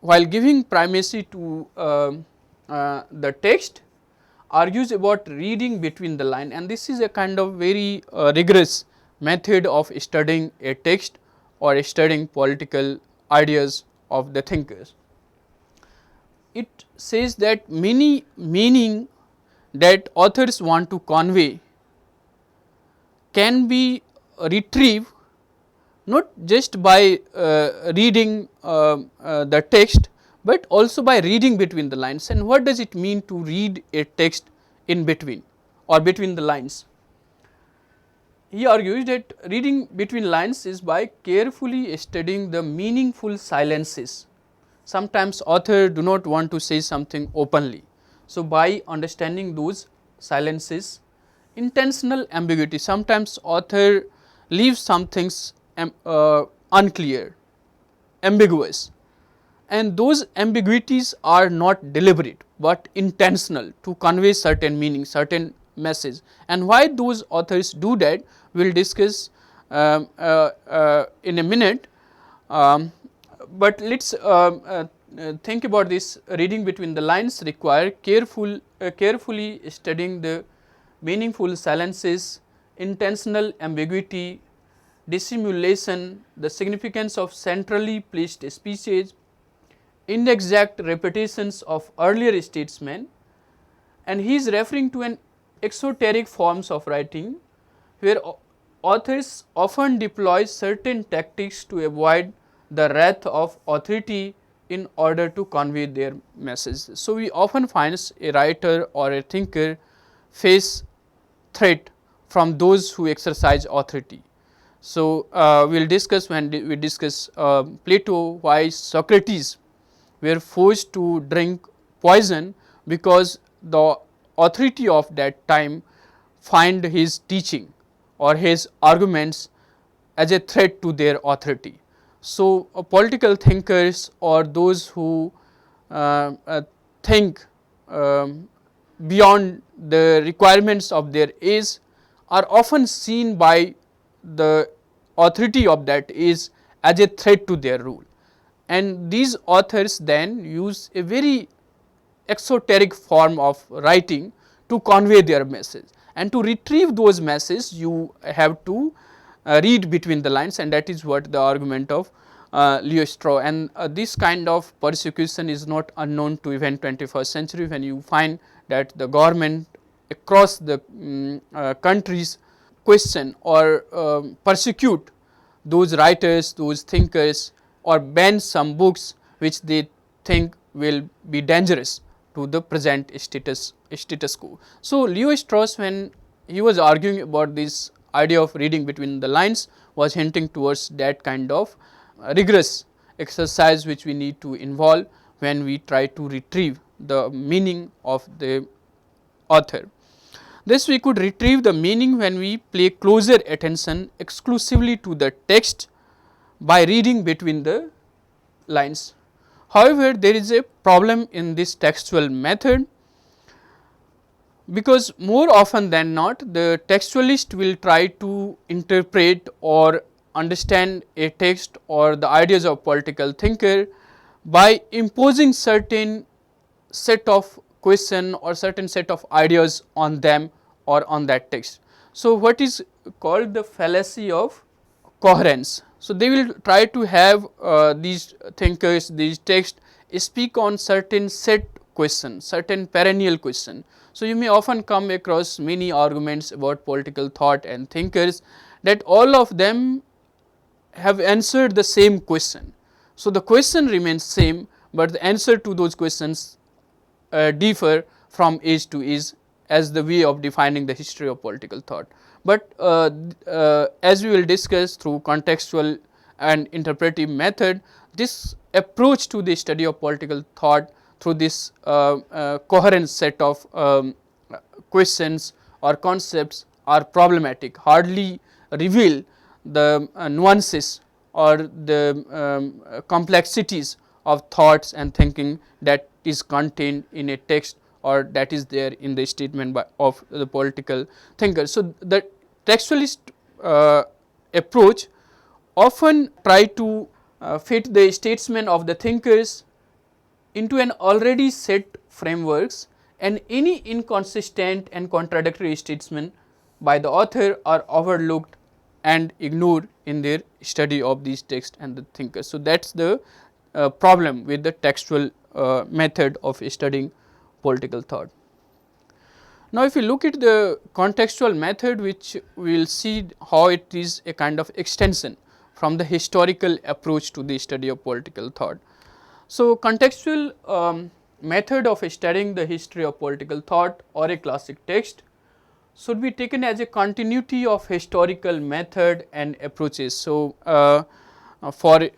while giving primacy to the text, argues about reading between the line, and this is a kind of very rigorous method of studying a text or studying political ideas of the thinkers. It says that many meaning that authors want to convey can be retrieved not just by reading the text, but also by reading between the lines. And what does it mean to read a text in between or between the lines? He argues that reading between lines is by carefully studying the meaningful silences. Sometimes authors do not want to say something openly. So, by understanding those silences, intentional ambiguity, sometimes author leaves some things unclear, ambiguous, and those ambiguities are not deliberate, but intentional to convey certain meaning, certain message. And why those authors do that, we will discuss in a minute, but let us think about this. Reading between the lines require carefully studying the meaningful silences, intentional ambiguity, dissimulation, the significance of centrally placed speeches, inexact repetitions of earlier statesmen, and he is referring to an exoteric forms of writing where authors often deploy certain tactics to avoid the wrath of authority in order to convey their message. So, we often find a writer or a thinker face threat from those who exercise authority. So, we will discuss when we discuss Plato why Socrates were forced to drink poison because the authority of that time find his teaching or his arguments as a threat to their authority. So, political thinkers or those who think beyond the requirements of their age are often seen by the authority of that age as a threat to their rule, and these authors then use a very exoteric form of writing to convey their message, and to retrieve those messages you have to read between the lines, and that is what the argument of Leo Strauss. And this kind of persecution is not unknown to even 21st century, when you find that the government across the countries question or persecute those writers, those thinkers, or ban some books which they think will be dangerous to the present status quo. So, Leo Strauss, when he was arguing about this idea of reading between the lines, was hinting towards that kind of rigorous exercise which we need to involve when we try to retrieve the meaning of the author. Thus, we could retrieve the meaning when we pay closer attention exclusively to the text by reading between the lines. However, there is a problem in this textual method, because more often than not the textualist will try to interpret or understand a text or the ideas of political thinker by imposing certain set of question or certain set of ideas on them or on that text. So, what is called the fallacy of coherence. So, they will try to have these thinkers, these texts speak on certain set question, certain perennial question. So, you may often come across many arguments about political thought and thinkers that all of them have answered the same question. So, the question remains same, but the answer to those questions differ from age to age as the way of defining the history of political thought. But as we will discuss through contextual and interpretive method, this approach to the study of political thought through this coherent set of questions or concepts are problematic, hardly reveal the nuances or the complexities of thoughts and thinking that is contained in a text or that is there in the statement of the political thinker. So, the textualist approach often try to fit the statement of the thinkers into an already set frameworks, and any inconsistent and contradictory statement by the author are overlooked and ignored in their study of these texts and the thinkers. So, that is the problem with the textual method of studying political thought. Now, if you look at the contextual method, which we will see how it is a kind of extension from the historical approach to the study of political thought. So, contextual method of studying the history of political thought or a classic text should be taken as a continuity of historical method and approaches. So, for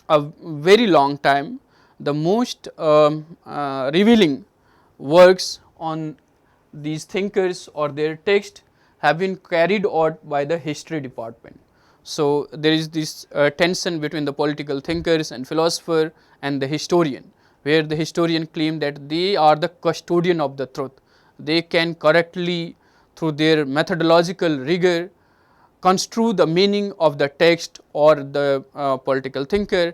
a very long time, the most revealing works on these thinkers or their text have been carried out by the history department. So, there is this tension between the political thinkers and philosopher and the historian, where the historian claim that they are the custodian of the truth. They can correctly, through their methodological rigor, construe the meaning of the text or the political thinker,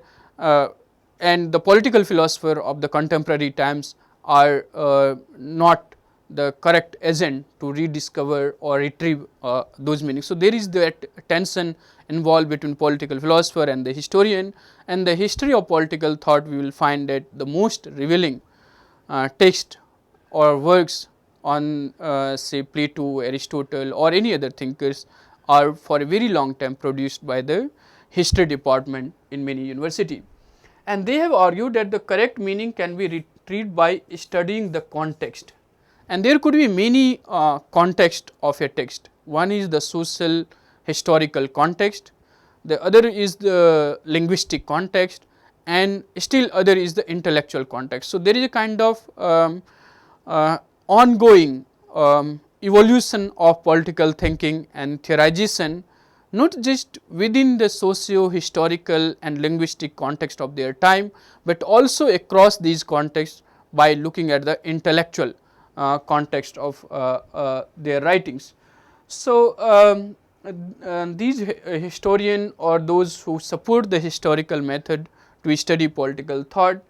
and the political philosopher of the contemporary times are not the correct agent to rediscover or retrieve those meanings. So, there is that tension involved between political philosopher and the historian, and the history of political thought we will find that the most revealing text or works on say Plato, Aristotle or any other thinkers are for a very long time produced by the history department in many university. And they have argued that the correct meaning can be retrieved by studying the context, and there could be many context of a text. One is the social historical context, the other is the linguistic context, and still other is the intellectual context. So, there is a kind of ongoing evolution of political thinking and theorization, not just within the socio historical and linguistic context of their time, but also across these contexts by looking at the intellectual context of their writings. So, these historians or those who support the historical method to study political thought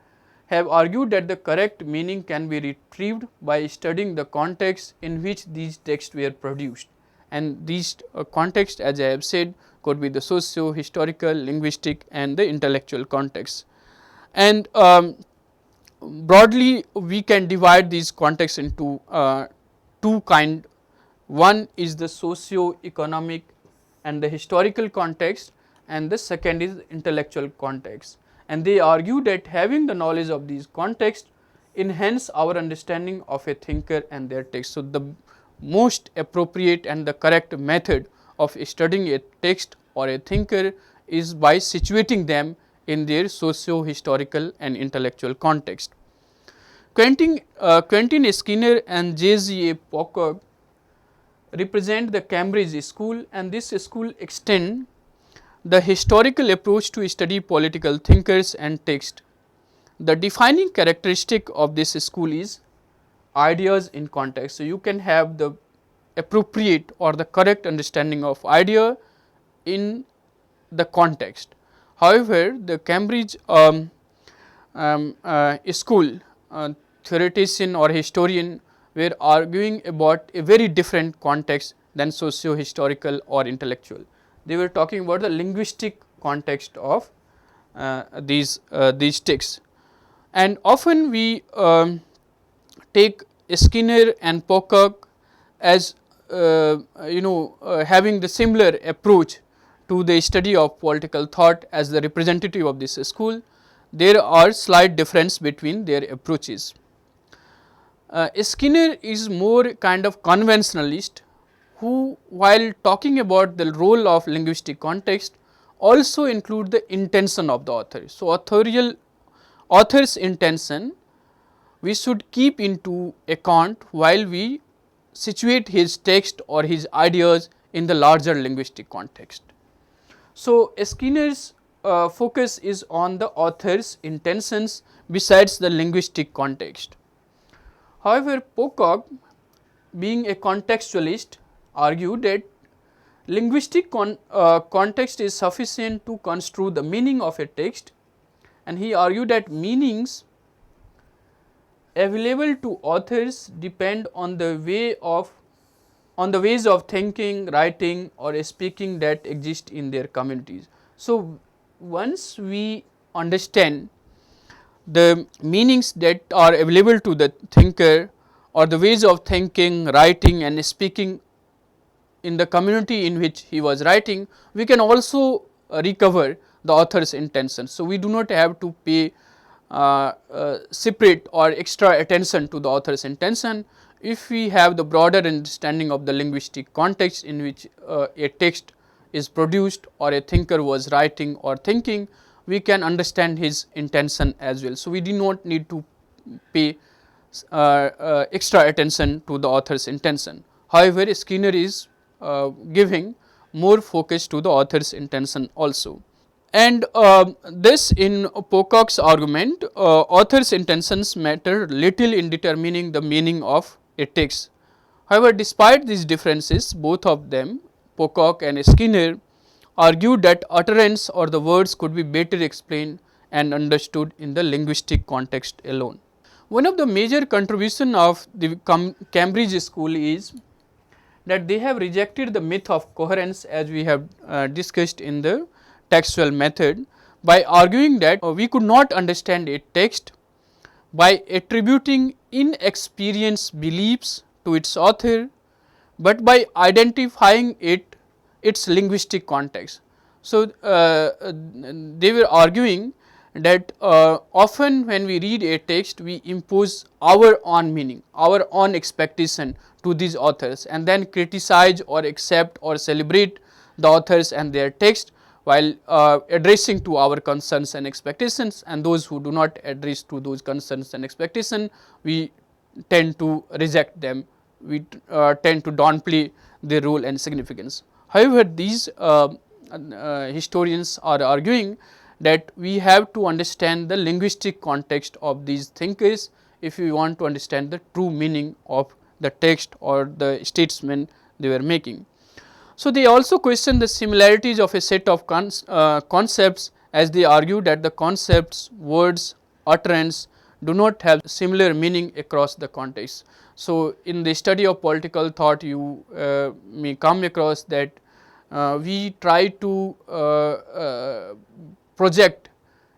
have argued that the correct meaning can be retrieved by studying the context in which these texts were produced, and these context, as I have said, could be the socio historical, linguistic and the intellectual context. And broadly we can divide these contexts into two kind. One is the socio economic and the historical context, and the second is intellectual context, and they argue that having the knowledge of these contexts enhance our understanding of a thinker and their text. So, the most appropriate and the correct method of studying a text or a thinker is by situating them in their socio historical and intellectual context. Quentin Skinner and J.G.A. Pocock represent the Cambridge school, and this school extend the historical approach to study political thinkers and text. The defining characteristic of this school is ideas in context. So, you can have the appropriate or the correct understanding of idea in the context. However, the Cambridge school theoretician or historian were arguing about a very different context than socio historical or intellectual. They were talking about the linguistic context of these texts, and often we take Skinner and Pocock as having the similar approach to the study of political thought as the representative of this school. There are slight difference between their approaches. Skinner is more kind of conventionalist, who while talking about the role of linguistic context also include the intention of the author. So, author's intention we should keep into account while we situate his text or his ideas in the larger linguistic context. So, Skinner's focus is on the author's intentions besides the linguistic context. However, Pocock, being a contextualist, argued that linguistic context is sufficient to construe the meaning of a text, and he argued that meanings available to authors depend on the ways of thinking, writing or speaking that exist in their communities. So, once we understand the meanings that are available to the thinker or the ways of thinking, writing and speaking in the community in which he was writing, we can also recover the author's intention. So, we do not have to pay separate or extra attention to the author's intention. If we have the broader understanding of the linguistic context in which a text is produced or a thinker was writing or thinking, we can understand his intention as well. So, we do not need to pay extra attention to the author's intention. However, Skinner is giving more focus to the author's intention also. And this in Pocock's argument, author's intentions matter little in determining the meaning of a text. However, despite these differences, both of them, Pocock and Skinner, argued that utterance or the words could be better explained and understood in the linguistic context alone. One of the major contribution of the Cambridge school is that they have rejected the myth of coherence, as we have discussed in the textual method, by arguing that we could not understand a text by attributing inexperienced beliefs to its author, but by identifying its linguistic context. So, they were arguing that often when we read a text, we impose our own meaning, our own expectation to these authors, and then criticize or accept or celebrate the authors and their text while addressing to our concerns and expectations, and those who do not address to those concerns and expectations, we tend to reject them, we tend to downplay their role and significance. However, these historians are arguing that we have to understand the linguistic context of these thinkers if we want to understand the true meaning of the text or the statement they were making. So, they also question the similarities of a set of concepts, as they argue that the concepts, words, utterance do not have similar meaning across the context. So, in the study of political thought, you may come across that we try to project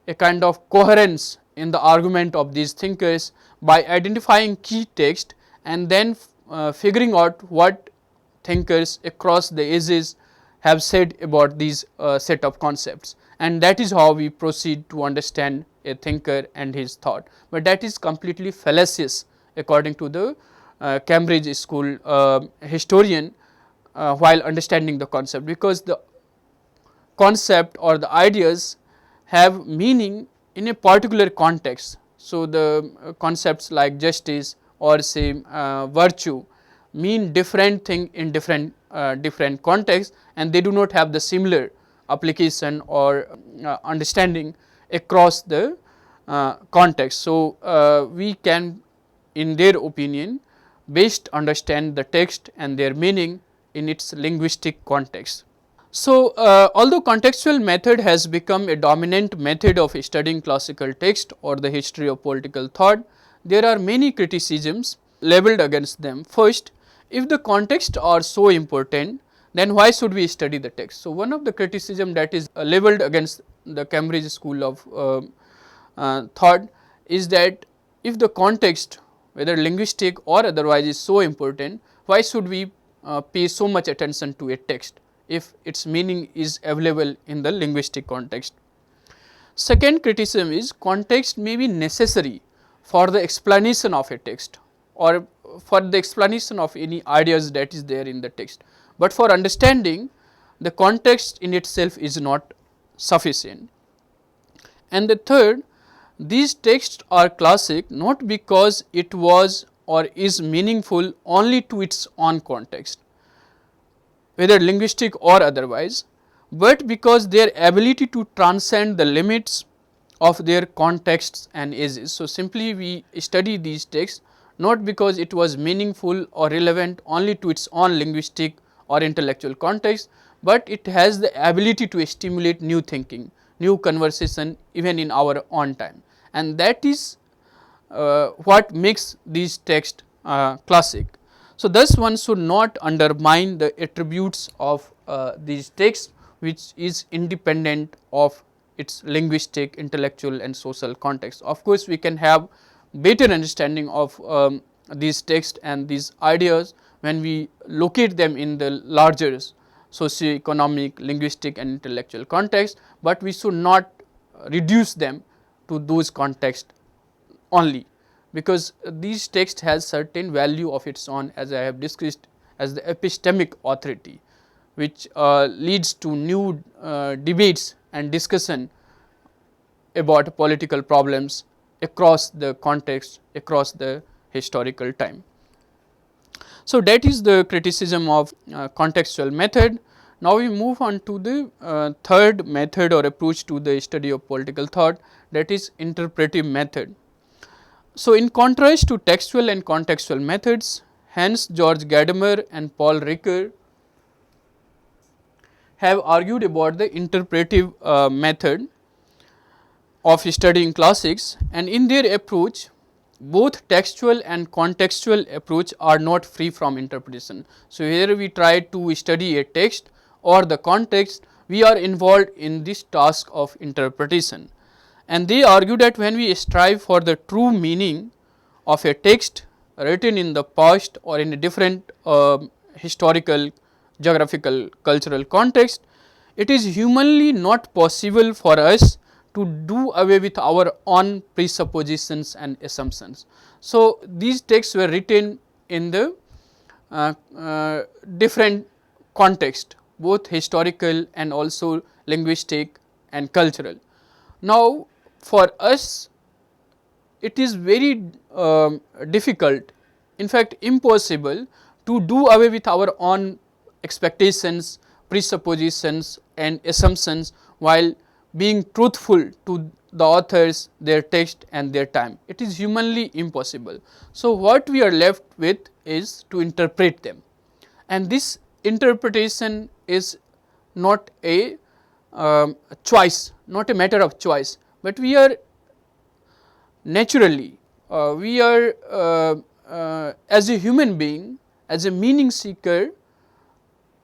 a kind of coherence in the argument of these thinkers by identifying key text and then figuring out what thinkers across the ages have said about these set of concepts, and that is how we proceed to understand a thinker and his thought. But that is completely fallacious according to the Cambridge school historian while understanding the concept, because the concept or the ideas have meaning in a particular context. So, the concepts like justice or say virtue mean different thing in different contexts, and they do not have the similar application or understanding across the context. So, we can, in their opinion, best understand the text and their meaning in its linguistic context. So, although contextual method has become a dominant method of studying classical text or the history of political thought, there are many criticisms leveled against them. First, if the context are so important, then why should we study the text? So, one of the criticism that is leveled against the Cambridge school of thought is that if the context, whether linguistic or otherwise, is so important, why should we pay so much attention to a text if its meaning is available in the linguistic context. Second criticism is context may be necessary for the explanation of a text or for the explanation of any ideas that is there in the text, but for understanding the context in itself is not sufficient. And the third, these texts are classic not because it was or is meaningful only to its own context, whether linguistic or otherwise, but because their ability to transcend the limits of their contexts and ages. So, simply we study these texts not because it was meaningful or relevant only to its own linguistic or intellectual context, but it has the ability to stimulate new thinking, new conversation even in our own time, and that is what makes these texts classic. So, thus one should not undermine the attributes of these texts, which is independent of its linguistic, intellectual and social context. Of course, we can have better understanding of these texts and these ideas when we locate them in the larger socio-economic, linguistic and intellectual context, but we should not reduce them to those contexts only, because these texts has certain value of its own, as I have discussed, as the epistemic authority, which leads to new debates and discussion about political problems across the context, across the historical time. So, that is the criticism of contextual method. Now, we move on to the third method or approach to the study of political thought, that is interpretive method. So, in contrast to textual and contextual methods, Hans Georg Gadamer and Paul Ricoeur have argued about the interpretive method of studying classics, and in their approach both textual and contextual approach are not free from interpretation. So, here we try to study a text or the context, we are involved in this task of interpretation, and they argue that when we strive for the true meaning of a text written in the past or in a different historical, geographical, cultural context, it is humanly not possible for us to do away with our own presuppositions and assumptions. So, these texts were written in the different context, both historical and also linguistic and cultural. Now, for us it is very difficult, in fact impossible, to do away with our own expectations, presuppositions and assumptions while being truthful to the authors, their text and their time. It is humanly impossible. So, what we are left with is to interpret them, and this interpretation is not a choice, not a matter of choice, but we are naturally we are as a human being, as a meaning seeker,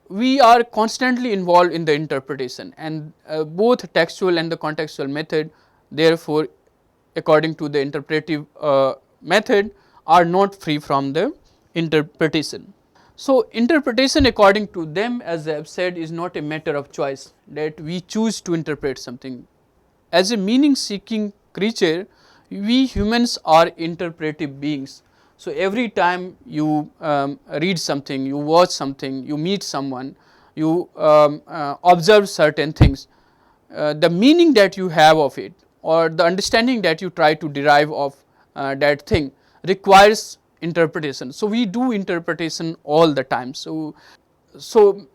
we are constantly involved in the interpretation, and both textual and the contextual method, therefore, according to the interpretive method, are not free from the interpretation. So, interpretation according to them, as I have said, is not a matter of choice, that we choose to interpret something. As a meaning seeking creature, we humans are interpretive beings. So, every time you read something, you watch something, you meet someone, you observe certain things, the meaning that you have of it, or the understanding that you try to derive of that thing, requires interpretation. So, we do interpretation all the time. So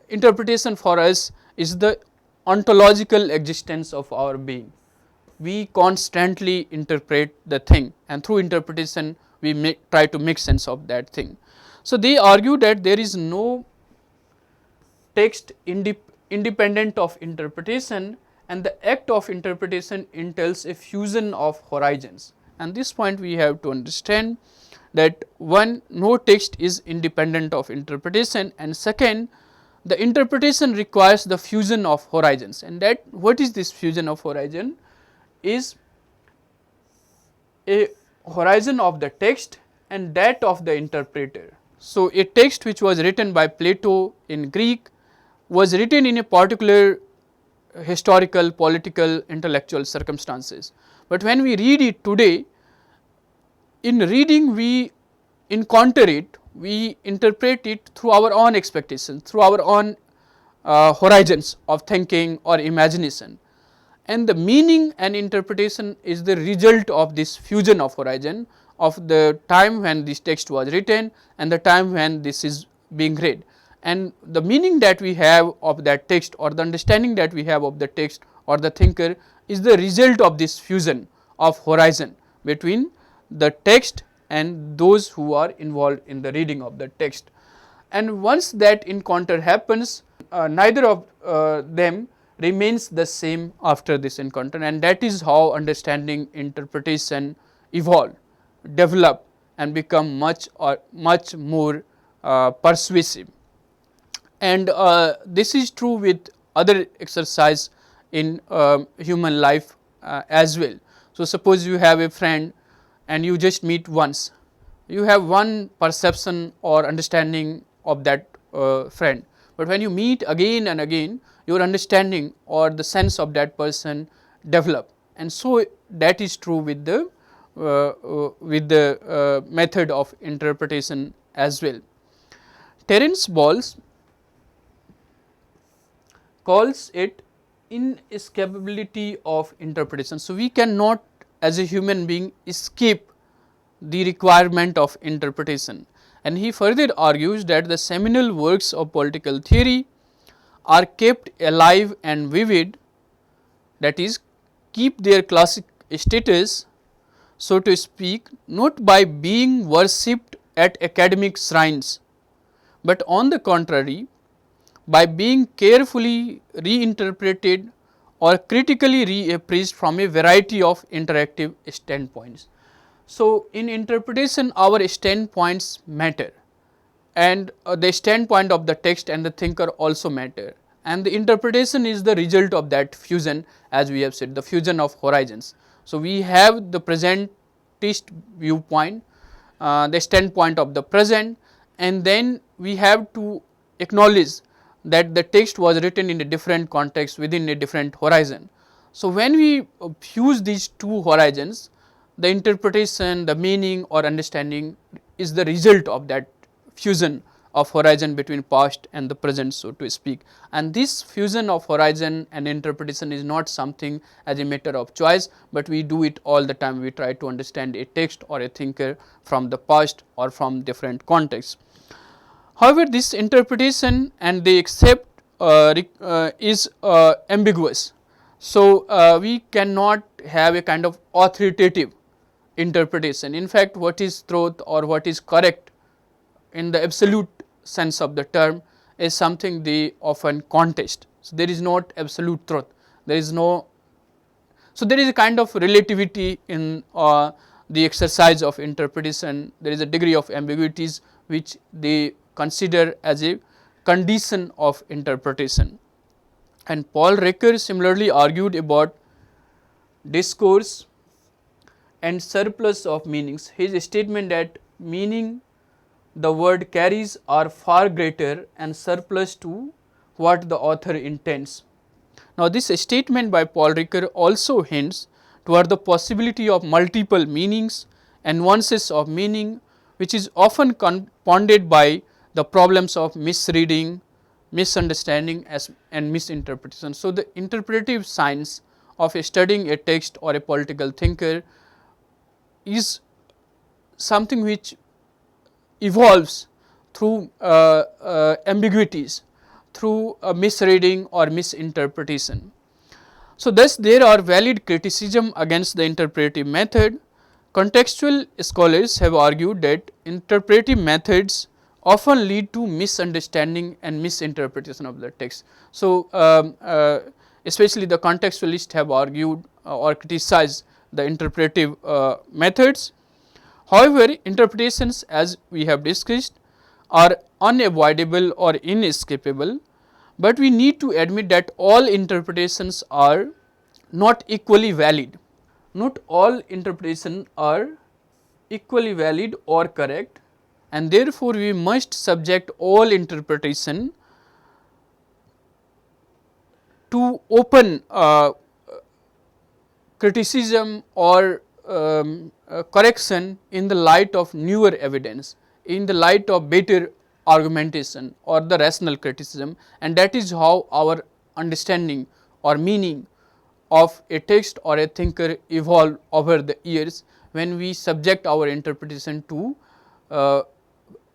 interpretation for us is the ontological existence of our being. We constantly interpret the thing, and through interpretation we try to make sense of that thing. So, they argue that there is no text independent of interpretation, and the act of interpretation entails a fusion of horizons. And this point we have to understand, that one, no text is independent of interpretation, and second, the interpretation requires the fusion of horizons. And that, what is this fusion of horizon? Is a horizon of the text and that of the interpreter. So, a text which was written by Plato in Greek was written in a particular historical, political, intellectual circumstances. But when we read it today, in reading we encounter it, we interpret it through our own expectations, through our own horizons of thinking or imagination. And the meaning and interpretation is the result of this fusion of horizon, of the time when this text was written and the time when this is being read. And the meaning that we have of that text, or the understanding that we have of the text or the thinker, is the result of this fusion of horizon between the text and those who are involved in the reading of the text. And once that encounter happens, neither of them remains the same after this encounter, and that is how understanding, interpretation evolve, develop, and become much more persuasive. And this is true with other exercise in human life as well. So, suppose you have a friend and you just meet once, you have one perception or understanding of that friend, but when you meet again and again, your understanding or the sense of that person develop. And so, that is true with the method of interpretation as well. Terence Bowles calls it inescapability of interpretation. So, we cannot as a human being escape the requirement of interpretation, and he further argues that the seminal works of political theory are kept alive and vivid, that is, keep their classic status, so to speak, not by being worshipped at academic shrines, but on the contrary, by being carefully reinterpreted or critically reappraised from a variety of interactive standpoints. So, in interpretation our standpoints matter, and the standpoint of the text and the thinker also matter, and the interpretation is the result of that fusion, as we have said, the fusion of horizons. So, we have the presentist viewpoint, the standpoint of the present, and then we have to acknowledge that the text was written in a different context within a different horizon. So, when we fuse these two horizons, the interpretation, the meaning or understanding is the result of that fusion of horizon between past and the present, so to speak. And this fusion of horizon and interpretation is not something as a matter of choice, but we do it all the time. We try to understand a text or a thinker from the past or from different contexts. However, this interpretation and the accept is ambiguous. So, we cannot have a kind of authoritative interpretation. In fact, what is truth or what is correct in the absolute sense of the term is something they often contest. So, there is not absolute truth, there is no, so there is a kind of relativity in the exercise of interpretation, there is a degree of ambiguities which they consider as a condition of interpretation. And Paul Ricoeur similarly argued about discourse and surplus of meanings. His statement that meaning the word carries are far greater and surplus to what the author intends. Now, this statement by Paul Ricoeur also hints toward the possibility of multiple meanings and nuances of meaning, which is often compounded by the problems of misreading, misunderstanding and misinterpretation. So, the interpretive science of studying a text or a political thinker is something which evolves through ambiguities, through misreading or misinterpretation. So, thus there are valid criticism against the interpretive method. Contextual scholars have argued that interpretive methods often lead to misunderstanding and misinterpretation of the text. So, especially the contextualists have argued or criticized the interpretive methods. However, interpretations, as we have discussed, are unavoidable or inescapable, but we need to admit that all interpretations are not equally valid. Not all interpretations are equally valid or correct, and therefore, we must subject all interpretation to open criticism or correction in the light of newer evidence, in the light of better argumentation or the rational criticism, and that is how our understanding or meaning of a text or a thinker evolve over the years when we subject our interpretation to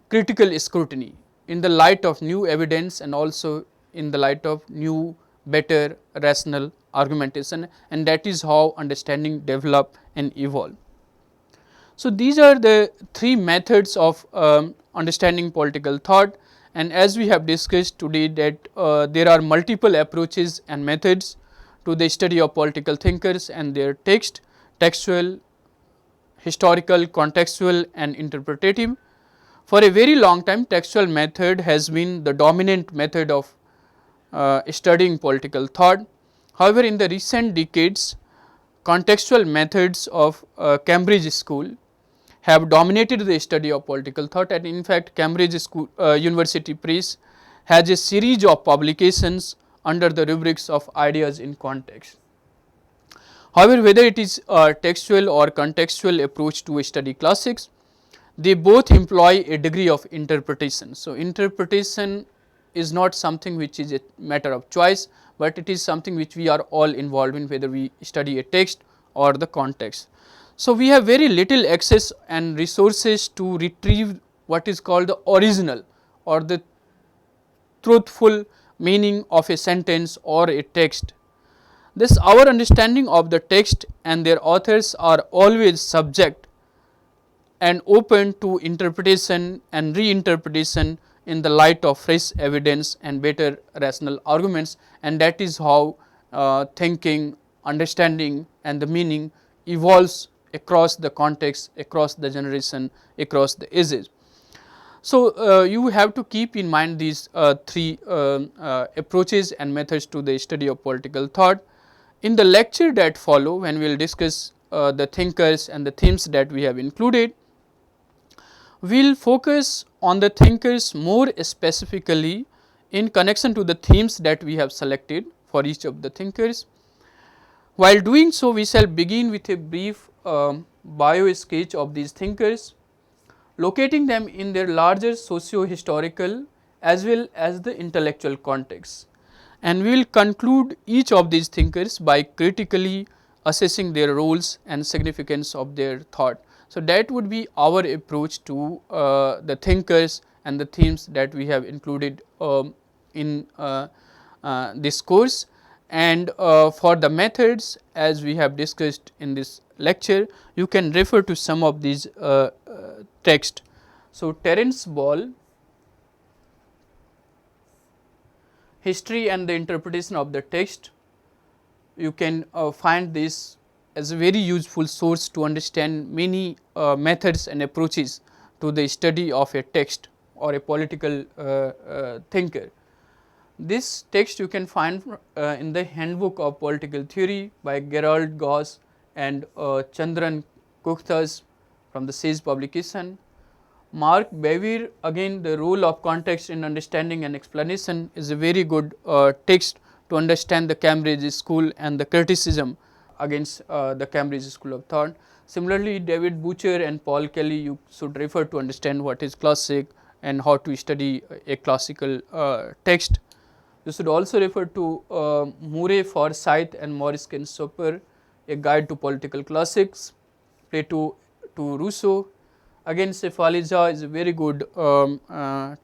critical scrutiny in the light of new evidence and also in the light of new better rational argumentation, and that is how understanding develop and evolve. So, these are the three methods of understanding political thought, and as we have discussed today that there are multiple approaches and methods to the study of political thinkers and their text, textual, historical, contextual and interpretative. For a very long time, textual method has been the dominant method of studying political thought. However, in the recent decades, contextual methods of Cambridge School have dominated the study of political thought, and in fact, Cambridge School, University Press has a series of publications under the rubrics of ideas in context. However, whether it is a textual or contextual approach to study classics, they both employ a degree of interpretation. So, interpretation is not something which is a matter of choice, but it is something which we are all involved in, whether we study a text or the context. So, we have very little access and resources to retrieve what is called the original or the truthful meaning of a sentence or a text. Thus, our understanding of the text and their authors are always subject and open to interpretation and reinterpretation in the light of fresh evidence and better rational arguments, and that is how thinking, understanding and the meaning evolves across the context, across the generation, across the ages. So, you have to keep in mind these three approaches and methods to the study of political thought. In the lecture that follow, when we will discuss the thinkers and the themes that we have included, we will focus on the thinkers more specifically in connection to the themes that we have selected for each of the thinkers. While doing so, we shall begin with a brief bio sketch of these thinkers, locating them in their larger socio-historical as well as the intellectual context, and we will conclude each of these thinkers by critically assessing their roles and significance of their thought. So, that would be our approach to the thinkers and the themes that we have included in this course. And for the methods, as we have discussed in this lecture, you can refer to some of these texts. So, Terence Ball, History and the Interpretation of the Text, you can find this as a very useful source to understand many methods and approaches to the study of a text or a political thinker. This text you can find in the Handbook of Political Theory by Gerald Goss and Chandran Kukhtas from the SAGE publication. Mark Bevere, again the role of context in understanding and explanation, is a very good text to understand the Cambridge School and the criticism against the Cambridge School of Thought. Similarly, David Butcher and Paul Kelly you should refer to understand what is classic and how to study a classical text. You should also refer to Murray Forsyth and Maurice Kinsoper, A Guide to Political Classics, Plato to Rousseau. Again, Cephalija is a very good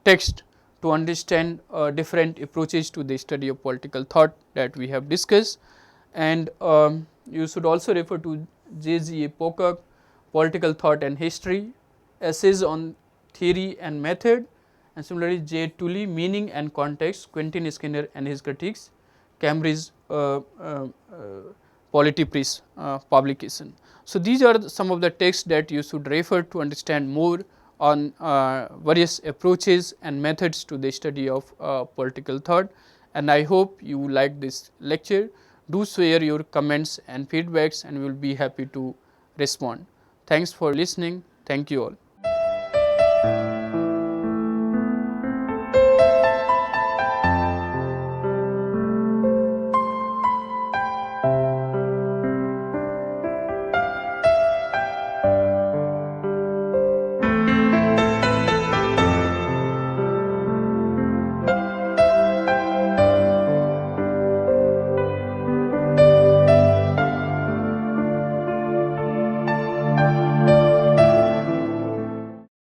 text to understand different approaches to the study of political thought that we have discussed. And you should also refer to J.G.A. Pocock, Political Thought and History, Essays on Theory and Method, and similarly J. Tully, Meaning and Context, Quentin Skinner and his Critiques, Cambridge Polity Press publication. So, these are some of the texts that you should refer to understand more on various approaches and methods to the study of political thought, and I hope you like this lecture. Do share your comments and feedbacks and we will be happy to respond. Thanks for listening. Thank you all.